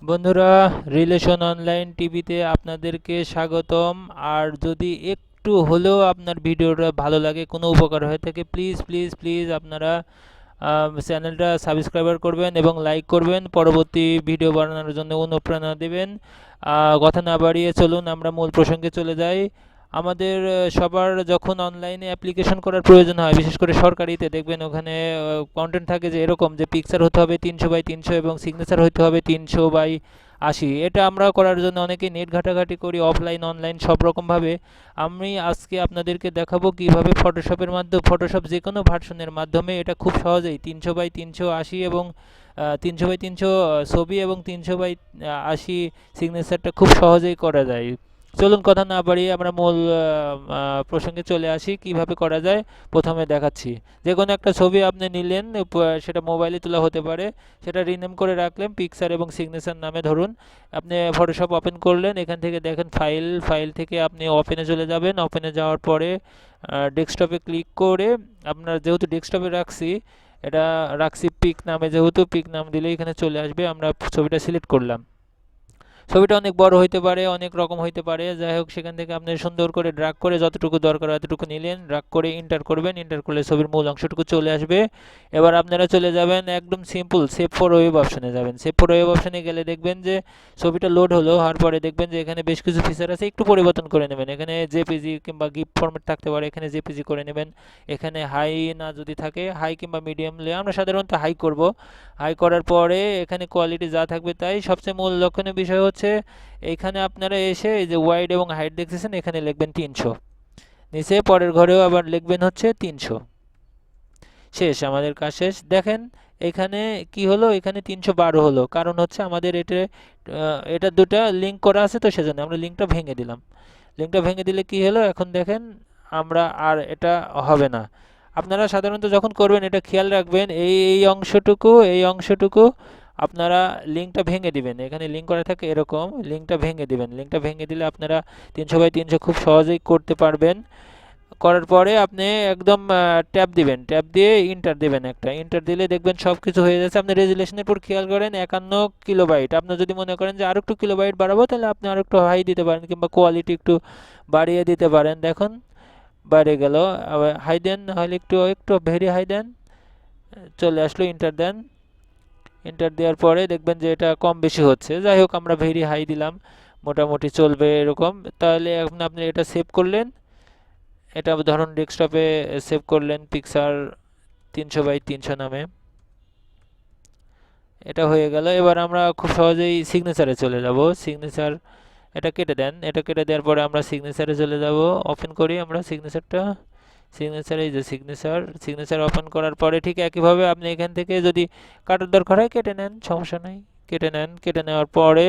বন্ধুরা, relation online টিভিতে আপনাদেরকে স্বাগতম। আর যদি একটু হলেও আপনার ভিডিওটা ভালো লাগে, কোনো উপকার হয়ে থাকে, প্লিজ প্লিজ প্লিজ আপনারা চ্যানেলটা সাবস্ক্রাইবার করবেন এবং লাইক করবেন, পরবর্তী ভিডিও বানানোর জন্য অনুপ্রেরণা দেবেন। কথা না বাড়িয়ে চলুন আমরা মূল প্রসঙ্গে চলে যাই। আমাদের সবার যখন অনলাইনে অ্যাপ্লিকেশন করার প্রয়োজন হয়, বিশেষ করে সরকারিতে, দেখবেন ওখানে কন্টেন্ট থাকে যে এরকম যে পিকচার হতে হবে 300x300 এবং সিগনেচার হতে হবে 300x80। এটা আমরা করার জন্য অনেকেই নেট ঘাটাঘাটি করি, অফলাইন অনলাইন সব রকমভাবে। আমি আজকে আপনাদেরকে দেখাবো কিভাবে ফটোশপের মাধ্যমে, ফটোশপ যে কোনো ভার্সনের মাধ্যমে এটা খুব সহজেই 300x380 এবং 300x300 ছবি এবং 300x80 সিগনেচারটা খুব সহজেই করা যায়। চলুন কথা না বাড়িয়ে আমরা মূল প্রসঙ্গে চলে আসি, কিভাবে করা যায় প্রথমে দেখাচ্ছি। যে কোনো একটা ছবি আপনি নিলেন, সেটা মোবাইলে তোলা হতে পারে, সেটা রিনেম করে রাখলেন পিকচার এবং সিগনেচার নামে। ধরুন আপনি ফটোশপ ওপেন করলেন, এখান থেকে দেখেন ফাইল থেকে আপনি ওপেনে চলে যাবেন। ওপেনে যাওয়ার পরে ডেস্কটপে ক্লিক করে, আপনার যেহেতু ডেস্কটপে রাখছি, এটা রাখছি পিক নামে, যেহেতু পিক নাম দিলে এখানে চলে আসবে। আমরা ছবিটা সিলেক্ট করলাম। ছবিটা অনেক বড় হইতে পারে, অনেক রকম হইতে পারে, যাই হোক সেখান থেকে আপনি সুন্দর করে ড্র্যাগ করে যতটুকু দরকার ততটুকু নিলেন, ড্র্যাগ করে এন্টার করবেন। এন্টার করলে ছবির মূল অংশটুকু চলে আসবে। এবার আপনারা চলে যাবেন একদম সিম্পল সেভ ফর ওয়েব অপশনে যাবেন। সেভ ফর ওয়েব অপশনে গেলে দেখবেন যে ছবিটা লোড হলো, হওয়ার পরে দেখবেন যে এখানে বেশ কিছু ফিচার আছে, একটু পরিবর্তন করে নেবেন। এখানে জেপিজি কিংবা গিফ ফরম্যাট থাকতে পারে, এখানে জেপিজি করে নেবেন। এখানে হাই না যদি থাকে, হাই কিংবা মিডিয়াম লে, আমরা সাধারণত হাই করব। হাই করার পরে এখানে কোয়ালিটি যা থাকবে তাই। সবচেয়ে মূল লক্ষণীয় বিষয় হচ্ছে এইখানে আপনারা এসে এই যে ওয়াইড এবং হাইট দেখতেছেন, এখানে লিখবেন 300। নিচে পরের ঘরেও আবার লিখবেন হচ্ছে 300। শেষ, আমাদের কাজ শেষ। দেখেন এখানে কি হলো, এখানে 312 হলো, কারণ হচ্ছে আমাদের এটা দুটা লিঙ্ক করা আছে, তো সেজন্য আমরা লিঙ্কটা ভেঙে দিলাম। লিঙ্কটা ভেঙে দিলে কি হলো, এখন দেখেন আমরা আর এটা হবে না। আপনারা সাধারণত যখন করবেন এটা খেয়াল রাখবেন, এই অংশটুকু আপনারা লিঙ্কটা ভেঙে দিবেন। এখানে লিঙ্ক করা থাকে এরকম, লিঙ্কটা ভেঙে দিবেন। লিঙ্কটা ভেঙে দিলে আপনারা 300x300 খুব সহজেই করতে পারবেন। করার পরে আপনি একদম ট্যাব দিবেন, ট্যাব দিয়ে ইন্টার দিবেন। একটা ইন্টার দিলে দেখবেন সব কিছু হয়ে যাচ্ছে। আপনি রেজুলেশনের উপর খেয়াল করেন, 51 কিলোবাইট। আপনি যদি মনে করেন যে আরও একটু কিলোবাইট বাড়াবো, তাহলে আপনি আরও একটু হাই দিতে পারেন কিংবা কোয়ালিটি একটু বাড়িয়ে দিতে পারেন। দেখুন বাইরে গেল, হাই দেন, নাহলে একটু একটু ভেরি হাই দেন, চলে আসলো। ইন্টার দেন। এন্টার দেওয়ার পরে দেখবেন যে এটা কম বেশি হচ্ছে। যাই হোক আমরা ভেরি হাই দিলাম, মোটামুটি চলবে এরকম। তাহলে এখন আপনি এটা সেভ করলেন, এটা ধরুন ডেস্কটপে সেভ করলেন পিকচার 300x300 নামে। এটা হয়ে গেল। এবার আমরা খুব সহজেই সিগনেচারে চলে যাব। সিগনেচার এটা কেটে দেন। এটা কেটে দেওয়ার পরে আমরা সিগনেচারে চলে যাব। ওপেন করি আমরা সিগনেচারটা। সিগনেচার, এই যে সিগনেচার ওপেন করার পরে ঠিক একইভাবে আপনি এখান থেকে যদি কাটার দরকার হয় কেটে নেন, সমস্যা নেই, কেটে নেন। কেটে নেওয়ার পরে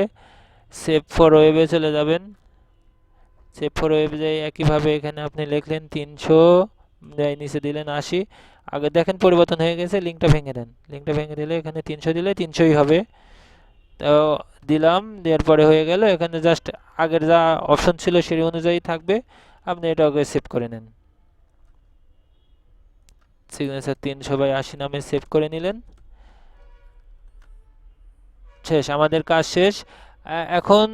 সেভ ফর ওয়েবে চলে যাবেন। সেভ ফর ওয়েবে যাই একইভাবে এখানে আপনি লিখলেন 300, নিচে দিলেন 80। আগে দেখেন পরিবর্তন হয়ে গেছে, লিঙ্কটা ভেঙে দেন। লিঙ্কটা ভেঙে দিলে এখানে 300 দিলে 300ই হবে। তো দিলাম, দেওয়ার পরে হয়ে গেল। এখানে জাস্ট আগের যা অপশন ছিল সেই অনুযায়ী থাকবে। আপনি এটা আগে সেভ করে নেন। সিগনেচার 300x80 নামে সেভ করে নিলেন। শেষ, আমাদের কাজ শেষ। এখন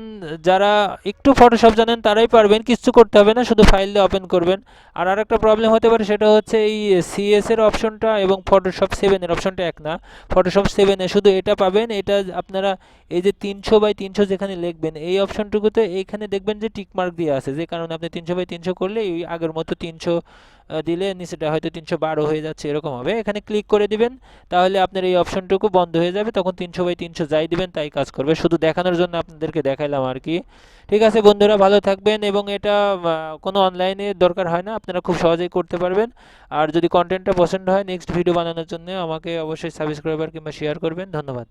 যারা একটু ফটোশপ জানেন তারাই পারবেন, কিছু করতে হবে না, শুধু ফাইল দিয়ে ওপেন করবেন। আর আরেকটা প্রবলেম হতে পারে, সেটা হচ্ছে এই সিএস এর অপশনটা এবং ফটোশপ 7 এর অপশনটা এক না। ফটোশপ 7 এ শুধু এটা পাবেন, এটা আপনারা এই যে 300x300 যেখানে লিখবেন এই অপশনটুকুতে এইখানে দেখবেন যে টিক মার্ক দিয়ে আছে, যে কারণে আপনি 300x300 করলে এই আগের মতো 300 দিলে নিচেটা হয়তো 312 হয়ে যাচ্ছে, এরকম হবে। এখানে ক্লিক করে দিবেন, তাহলে আপনার এই অপশনটুকু বন্ধ হয়ে যাবে। তখন 300x300 যাই দিবেন তাই কাজ করবে। শুধু দেখানোর জন্য আপনাদেরকে দেখাইলাম আর কি। ঠিক আছে বন্ধুরা, ভালো থাকবেন। এবং এটা কোনো অনলাইনে দরকার হয় না, আপনারা খুব সহজেই করতে পারবেন। আর যদি কন্টেন্টটা পছন্দ হয়, নেক্সট ভিডিও বানানোর জন্য আমাকে অবশ্যই সাবস্ক্রাইবার কিংবা শেয়ার করবেন। ধন্যবাদ।